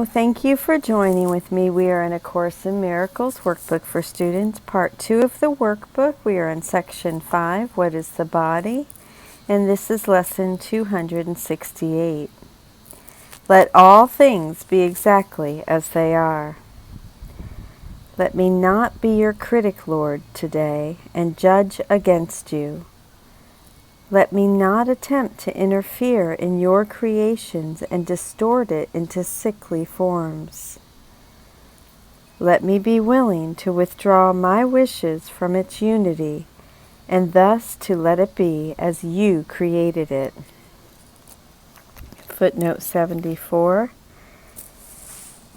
Thank you for joining with me. We are in A Course in Miracles workbook for students, part 2 of the workbook. We are in section 5, What is the Body? And this is lesson 268. Let all things be exactly as they are. Let me not be your critic, Lord, today, and judge against you. Let me not attempt to interfere in your creations and distort it into sickly forms. Let me be willing to withdraw my wishes from its unity, and thus to let it be as you created it. Footnote 74.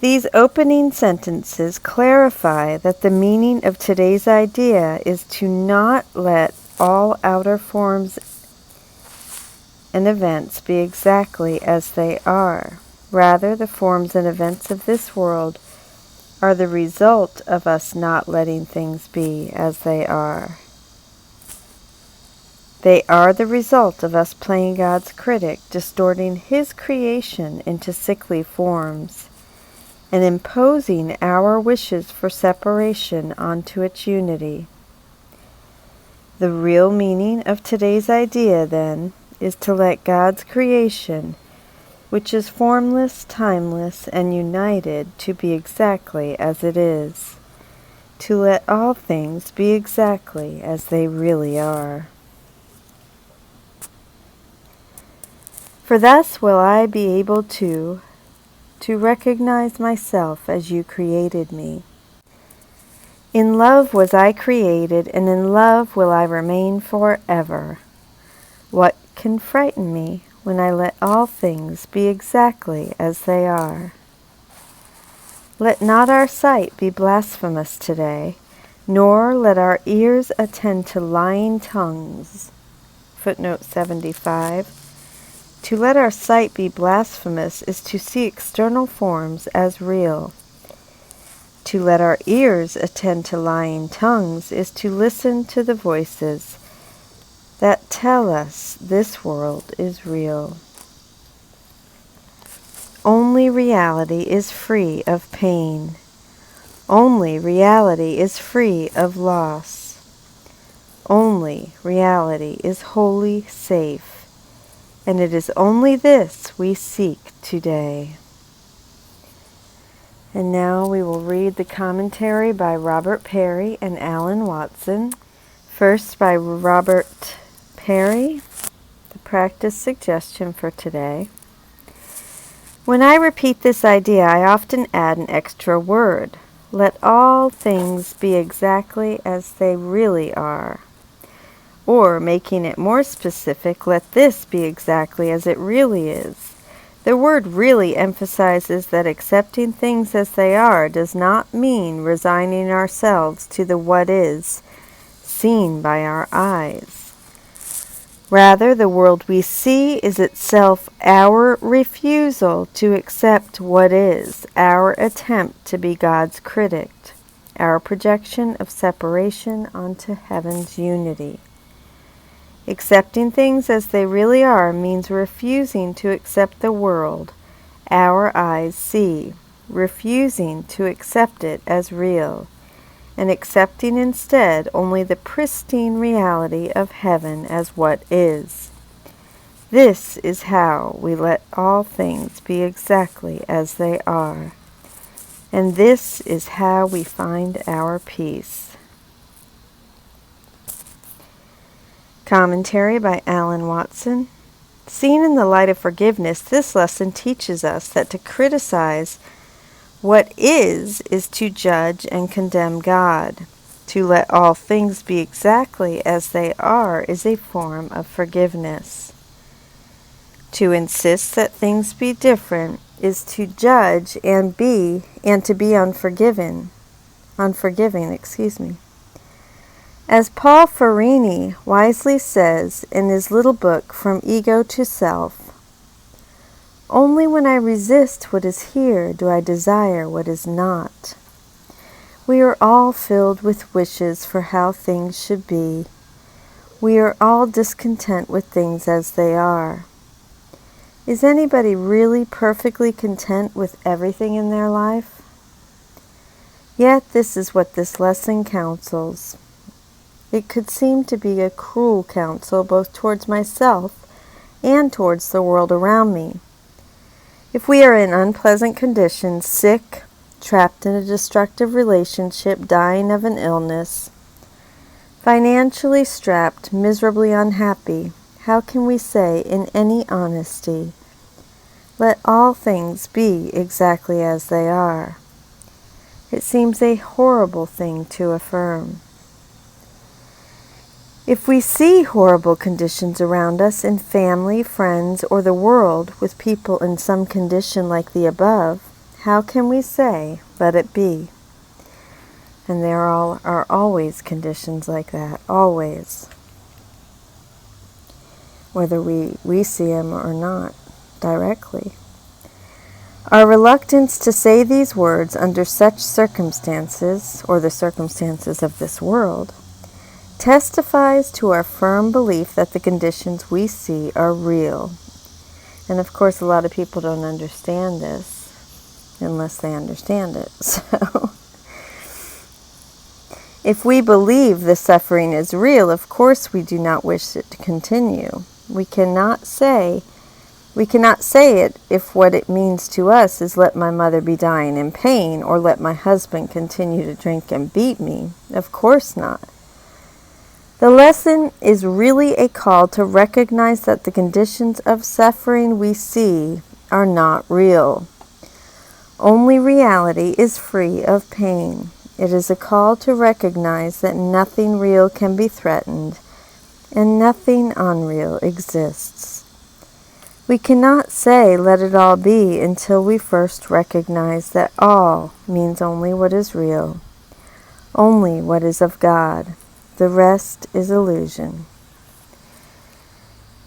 These opening sentences clarify that the meaning of today's idea is to not let all outer forms and events be exactly as they are. Rather, the forms and events of this world are the result of us not letting things be as they are. They are the result of us playing God's critic, distorting His creation into sickly forms, and imposing our wishes for separation onto its unity. The real meaning of today's idea, then, is to let God's creation, which is formless, timeless, and united, to be exactly as it is. To let all things be exactly as they really are. For thus will I be able to recognize myself as you created me. In love was I created, and in love will I remain forever. What can frighten me when I let all things be exactly as they are? Let not our sight be blasphemous today, nor let our ears attend to lying tongues. Footnote 75. To let our sight be blasphemous is to see external forms as real. To let our ears attend to lying tongues is to listen to the voices that tell us this world is real. Only reality is free of pain. Only reality is free of loss. Only reality is wholly safe, and it is only this we seek today. And now we will read the commentary by Robert Perry and Alan Watson. First by Robert Perry, the practice suggestion for today. When I repeat this idea, I often add an extra word. Let all things be exactly as they really are. Or, making it more specific, let this be exactly as it really is. The word really emphasizes that accepting things as they are does not mean resigning ourselves to the what is, seen by our eyes. Rather, the world we see is itself our refusal to accept what is, our attempt to be God's critic, our projection of separation onto heaven's unity. Accepting things as they really are means refusing to accept the world our eyes see, refusing to accept it as real, and accepting instead only the pristine reality of heaven as what is. This is how we let all things be exactly as they are, and this is how we find our peace. Commentary by Alan Watson. Seen in the light of forgiveness, this lesson teaches us that to criticize what is to judge and condemn God. To let all things be exactly as they are is a form of forgiveness. To insist that things be different is to judge and to be unforgiving. As Paul Farini wisely says in his little book From Ego to Self, only when I resist what is here do I desire what is not. We are all filled with wishes for how things should be. We are all discontent with things as they are. Is anybody really perfectly content with everything in their life? Yet this is what this lesson counsels. It could seem to be a cruel counsel both towards myself and towards the world around me. If we are in unpleasant conditions, sick, trapped in a destructive relationship, dying of an illness, financially strapped, miserably unhappy, how can we say in any honesty, "Let all things be exactly as they are"? It seems a horrible thing to affirm. If we see horrible conditions around us in family, friends, or the world with people in some condition like the above, how can we say, "Let it be"? And there are always conditions like that, always. Whether we see them or not directly. Our reluctance to say these words under such circumstances, or the circumstances of this world, testifies to our firm belief that the conditions we see are real. And of course, a lot of people don't understand this unless they understand it. So, if we believe the suffering is real, of course we do not wish it to continue. We cannot say it if what it means to us is "let my mother be dying in pain" or "let my husband continue to drink and beat me." Of course not. The lesson is really a call to recognize that the conditions of suffering we see are not real. Only reality is free of pain. It is a call to recognize that nothing real can be threatened and nothing unreal exists. We cannot say "let it all be" until we first recognize that all means only what is real, only what is of God. The rest is illusion.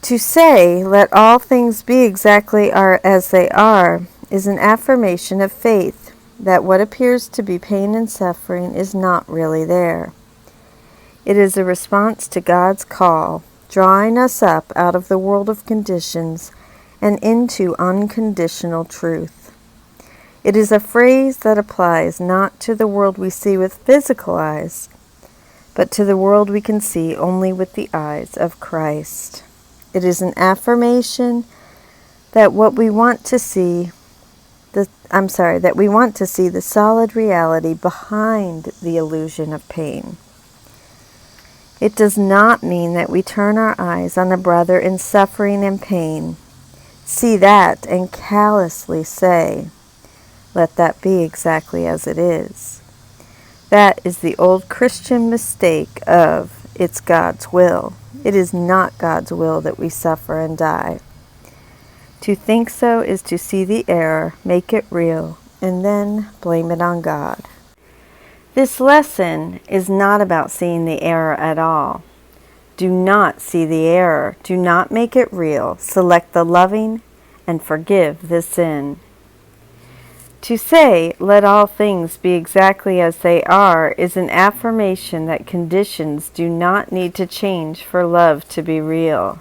To say "let all things be exactly as they are" is an affirmation of faith that what appears to be pain and suffering is not really there. It is a response to God's call, drawing us up out of the world of conditions and into unconditional truth. It is a phrase that applies not to the world we see with physical eyes, but to the world we can see only with the eyes of Christ. It is an affirmation that we want to see the solid reality behind the illusion of pain. It does not mean that we turn our eyes on a brother in suffering and pain, see that, and callously say, "Let that be exactly as it is." That is the old Christian mistake of "it's God's will." It is not God's will that we suffer and die. To think so is to see the error, make it real, and then blame it on God. This lesson is not about seeing the error at all. Do not see the error. Do not make it real. Select the loving and forgive the sin. To say "let all things be exactly as they are" is an affirmation that conditions do not need to change for love to be real.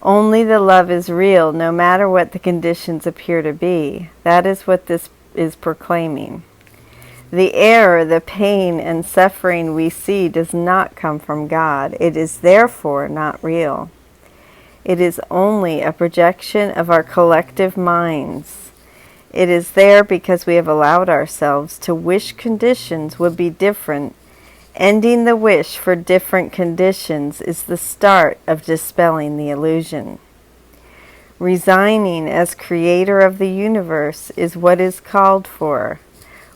Only the love is real, no matter what the conditions appear to be. That is what this is proclaiming. The error, the pain and suffering we see does not come from God. It is therefore not real. It is only a projection of our collective minds. It is there because we have allowed ourselves to wish conditions would be different. Ending the wish for different conditions is the start of dispelling the illusion. Resigning as creator of the universe is what is called for.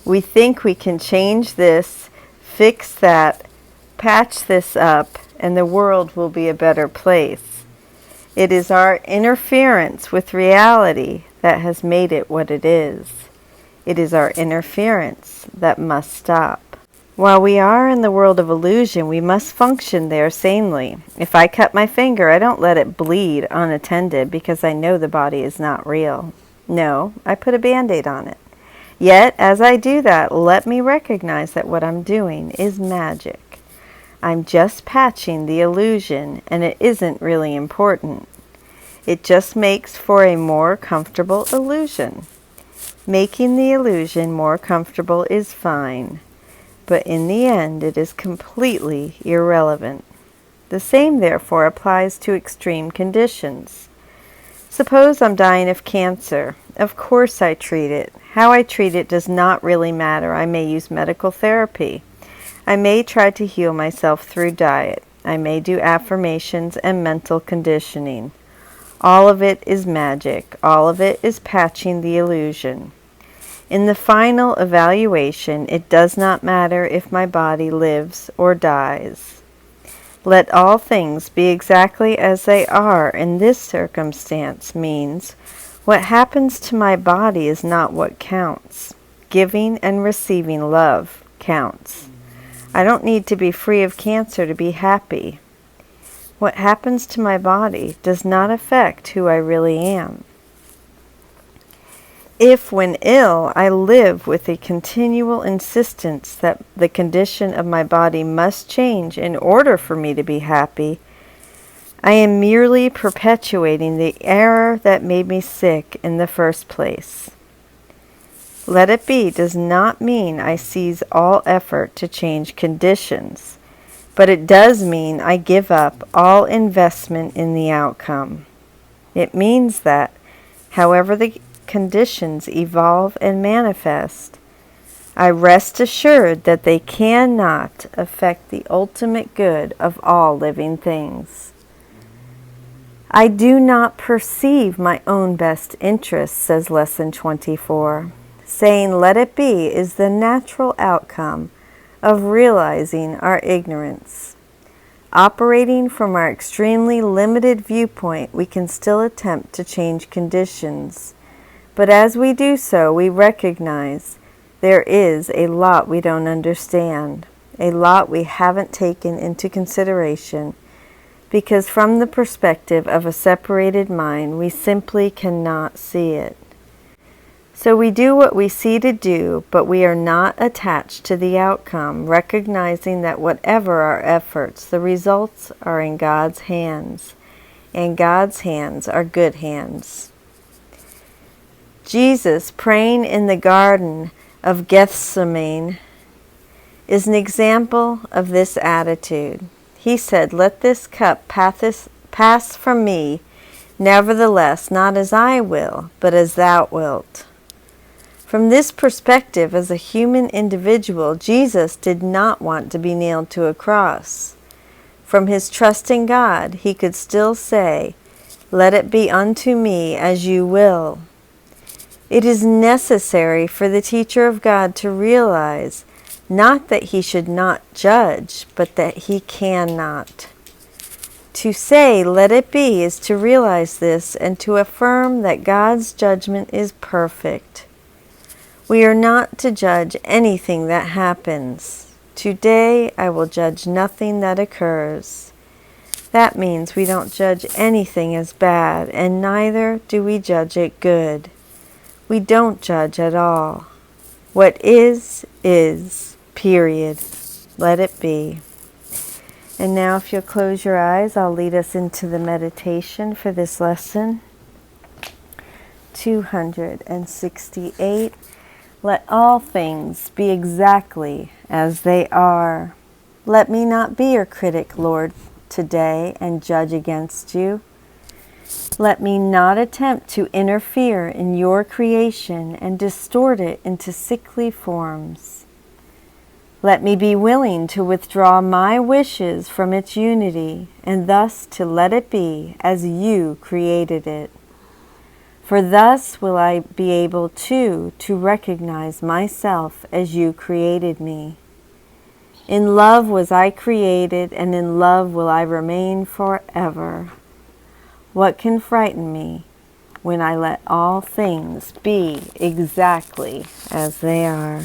We think we can change this, fix that, patch this up, and the world will be a better place. It is our interference with reality that has made it what it is. It is our interference that must stop. While we are in the world of illusion, we must function there sanely. If I cut my finger, I don't let it bleed unattended because I know the body is not real. No, I put a Band-Aid on it. Yet, as I do that, let me recognize that what I'm doing is magic. I'm just patching the illusion, and it isn't really important. It just makes for a more comfortable illusion. Making the illusion more comfortable is fine, but in the end it is completely irrelevant. The same, therefore, applies to extreme conditions. Suppose I'm dying of cancer. Of course I treat it. How I treat it does not really matter. I may use medical therapy. I may try to heal myself through diet. I may do affirmations and mental conditioning. All of it is magic. All of it is patching the illusion. In the final evaluation, it does not matter if my body lives or dies. Let all things be exactly as they are in this circumstance means what happens to my body is not what counts. Giving and receiving love counts. I don't need to be free of cancer to be happy. What happens to my body does not affect who I really am. If, when ill, I live with a continual insistence that the condition of my body must change in order for me to be happy, I am merely perpetuating the error that made me sick in the first place. Let it be does not mean I cease all effort to change conditions, but it does mean I give up all investment in the outcome. It means that, however the conditions evolve and manifest, I rest assured that they cannot affect the ultimate good of all living things. I do not perceive my own best interests, says Lesson 24. Saying let it be is the natural outcome of realizing our ignorance. Operating from our extremely limited viewpoint, we can still attempt to change conditions. But as we do so, we recognize there is a lot we don't understand, a lot we haven't taken into consideration, because from the perspective of a separated mind, we simply cannot see it. So we do what we see to do, but we are not attached to the outcome, recognizing that whatever our efforts, the results are in God's hands, and God's hands are good hands. Jesus, praying in the Garden of Gethsemane, is an example of this attitude. He said, "Let this cup pass from me, nevertheless, not as I will, but as thou wilt." From this perspective, as a human individual, Jesus did not want to be nailed to a cross. From his trust in God, he could still say, "Let it be unto me as you will." It is necessary for the teacher of God to realize not that he should not judge, but that he cannot. To say, "Let it be," is to realize this and to affirm that God's judgment is perfect. We are not to judge anything that happens. Today I will judge nothing that occurs. That means we don't judge anything as bad, and neither do we judge it good. We don't judge at all. What is, period. Let it be. And now if you'll close your eyes, I'll lead us into the meditation for this lesson. 268. Let all things be exactly as they are. Let me not be your critic, Lord, today and judge against you. Let me not attempt to interfere in your creation and distort it into sickly forms. Let me be willing to withdraw my wishes from its unity and thus to let it be as you created it. For thus will I be able to recognize myself as you created me. In love was I created, and in love will I remain forever. What can frighten me when I let all things be exactly as they are?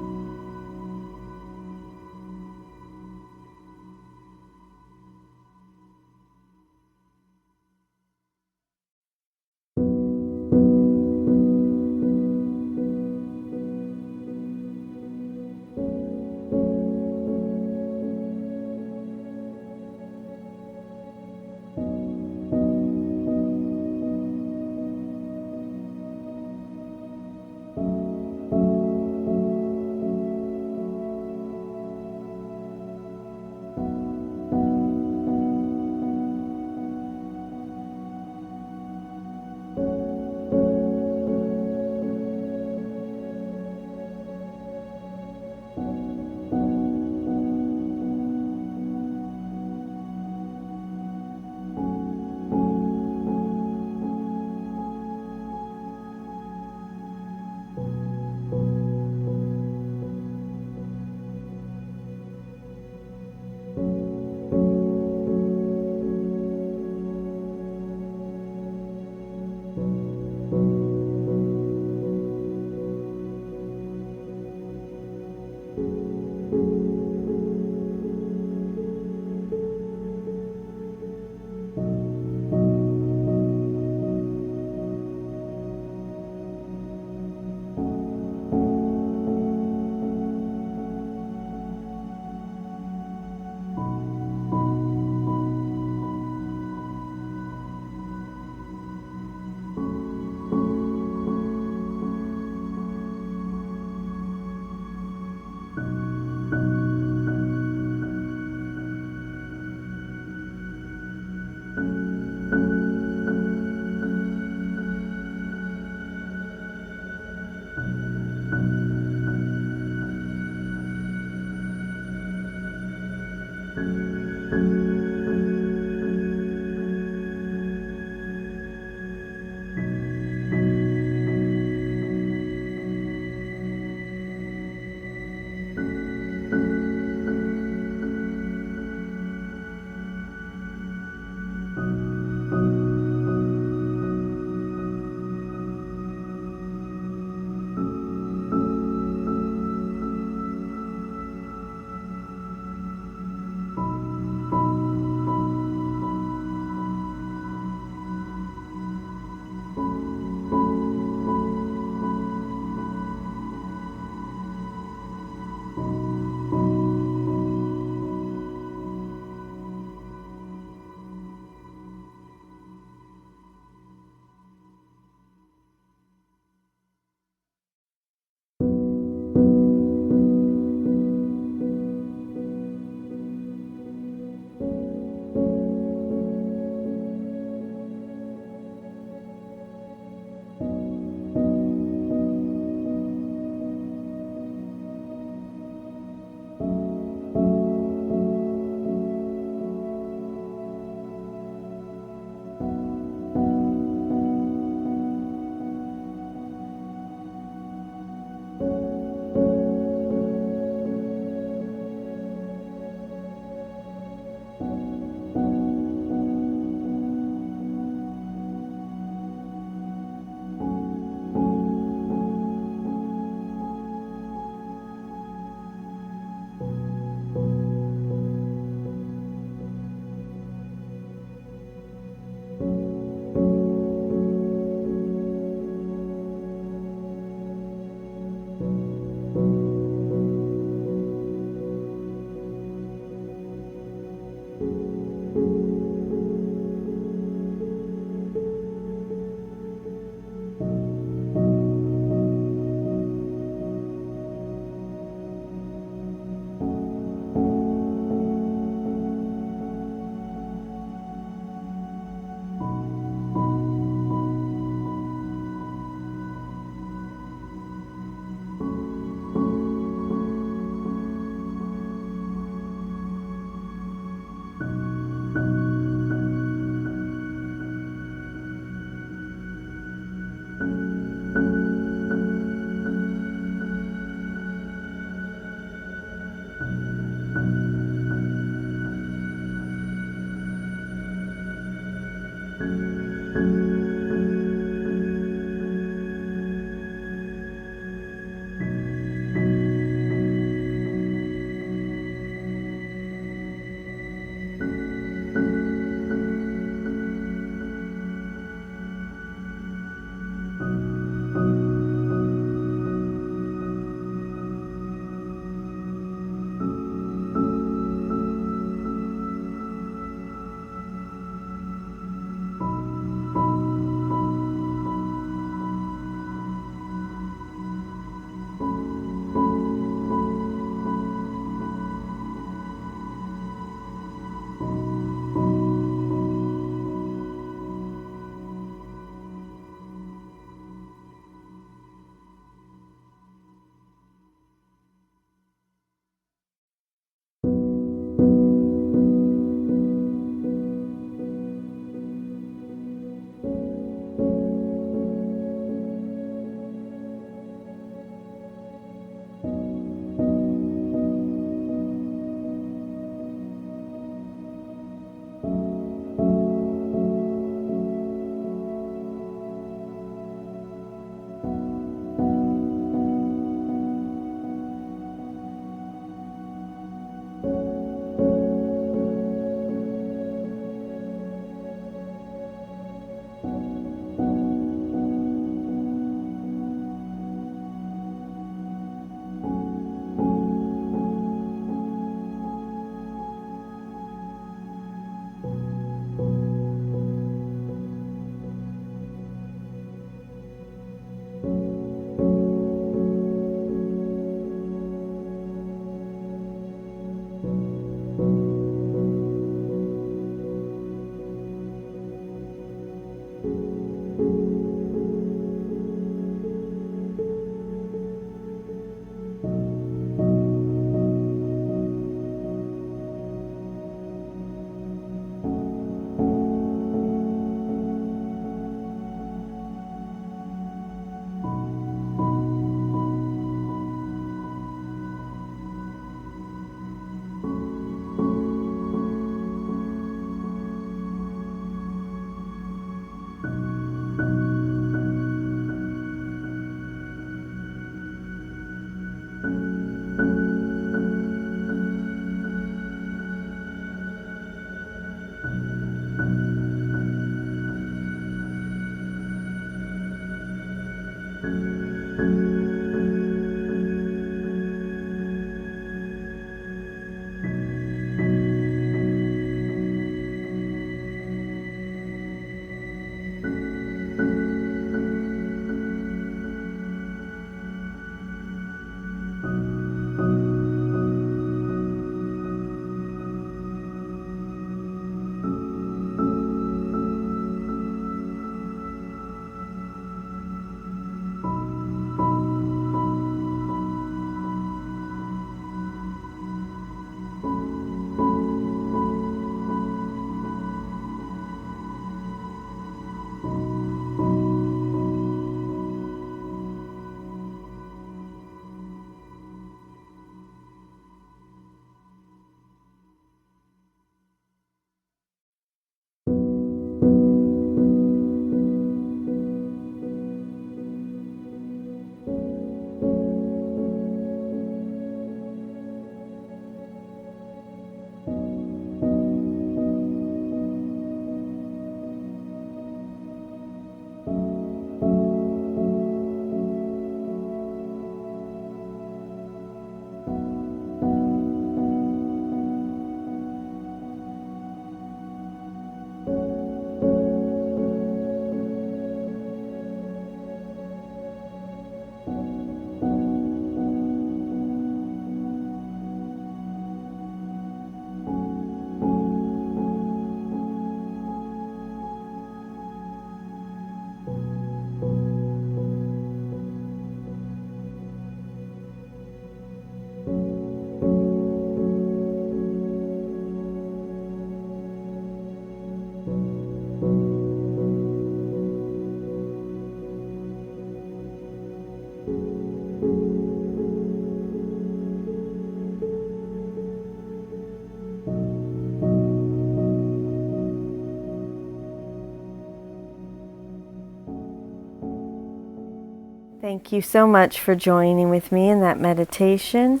Thank you so much for joining with me in that meditation.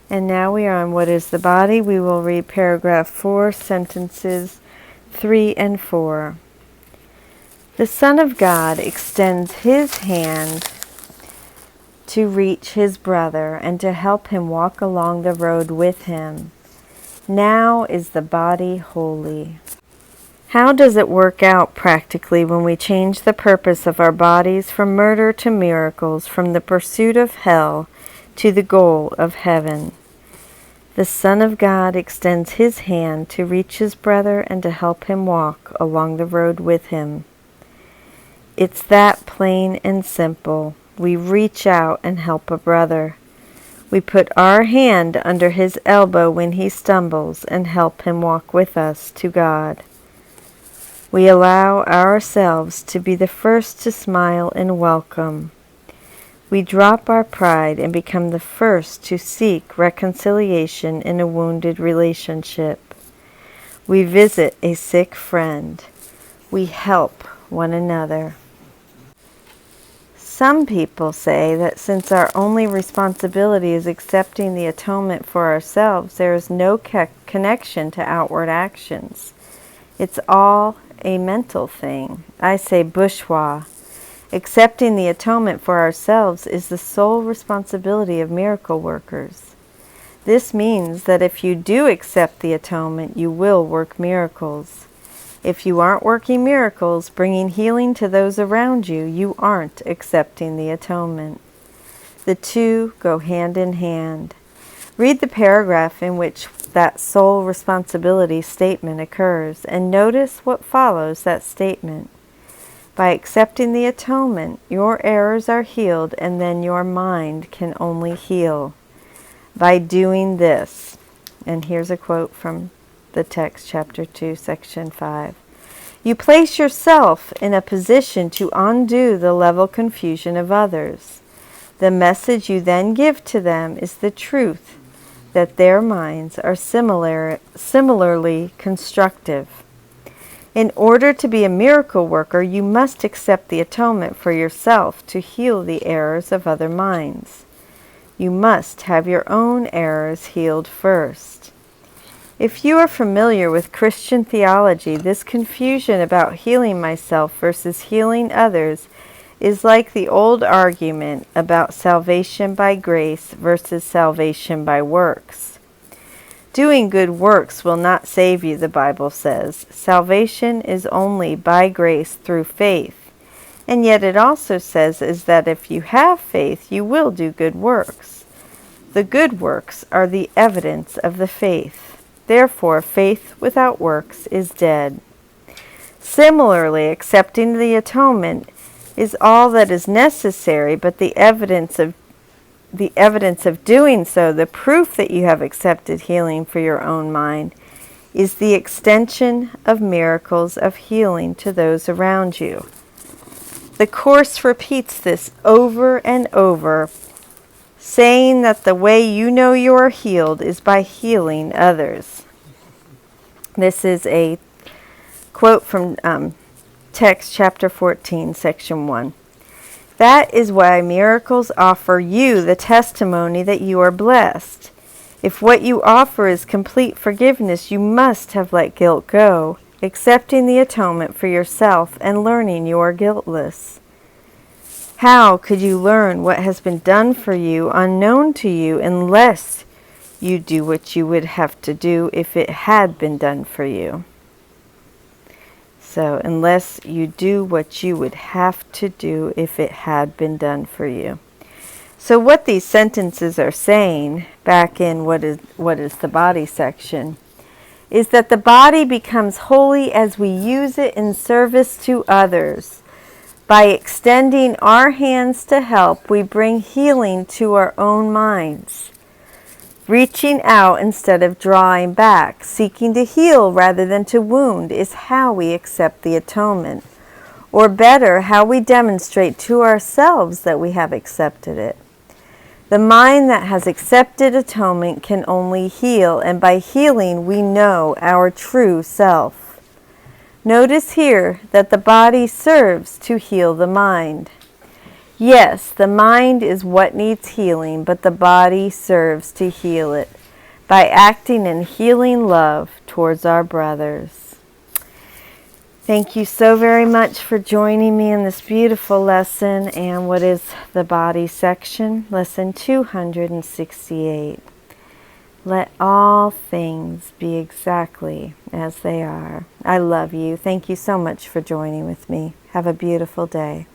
And now we are on What is the Body? We will read paragraph 4, sentences 3 and 4. The Son of God extends his hand to reach his brother and to help him walk along the road with him. Now is the body holy. How does it work out practically when we change the purpose of our bodies from murder to miracles, from the pursuit of hell to the goal of heaven? The Son of God extends his hand to reach his brother and to help him walk along the road with him. It's that plain and simple. We reach out and help a brother. We put our hand under his elbow when he stumbles and help him walk with us to God. We allow ourselves to be the first to smile and welcome. We drop our pride and become the first to seek reconciliation in a wounded relationship. We visit a sick friend. We help one another. Some people say that since our only responsibility is accepting the atonement for ourselves, there is no connection to outward actions. It's all a mental thing. I say bourgeois. Accepting the atonement for ourselves is the sole responsibility of miracle workers. This means that if you do accept the atonement, you will work miracles. If you aren't working miracles, bringing healing to those around you, you aren't accepting the atonement. The two go hand in hand. Read the paragraph in which that sole responsibility statement occurs, and notice what follows that statement. By accepting the atonement, your errors are healed, and then your mind can only heal. By doing this, and here's a quote from the text, chapter 2, section 5. You place yourself in a position to undo the level confusion of others. The message you then give to them is the truth that their minds are similarly constructive. In order to be a miracle worker, you must accept the atonement for yourself to heal the errors of other minds. You must have your own errors healed first. If you are familiar with Christian theology, this confusion about healing myself versus healing others is like the old argument about salvation by grace versus salvation by works. Doing good works will not save you, the Bible says. Salvation is only by grace through faith. And yet it also says is that if you have faith, you will do good works. The good works are the evidence of the faith. Therefore, faith without works is dead. Similarly, accepting the atonement is all that is necessary, but the evidence of doing so, the proof that you have accepted healing for your own mind, is the extension of miracles of healing to those around you. The Course repeats this over and over, saying that the way you know you are healed is by healing others. This is a quote from text chapter 14, section 1. That is why miracles offer you the testimony that you are blessed. If what you offer is complete forgiveness, you must have let guilt go, accepting the atonement for yourself and learning you are guiltless. How could you learn what has been done for you unknown to you unless you do what you would have to do if it had been done for you? So, unless you do what you would have to do if it had been done for you. So what these sentences are saying, back in what is the body section, is that the body becomes holy as we use it in service to others. By extending our hands to help, we bring healing to our own minds. Reaching out instead of drawing back, seeking to heal rather than to wound, is how we accept the atonement. Or better, how we demonstrate to ourselves that we have accepted it. The mind that has accepted atonement can only heal, and by healing we know our true self. Notice here that the body serves to heal the mind. Yes, the mind is what needs healing, but the body serves to heal it by acting in healing love towards our brothers. Thank you so very much for joining me in this beautiful lesson and what is the body section, lesson 268. Let all things be exactly as they are. I love you. Thank you so much for joining with me. Have a beautiful day.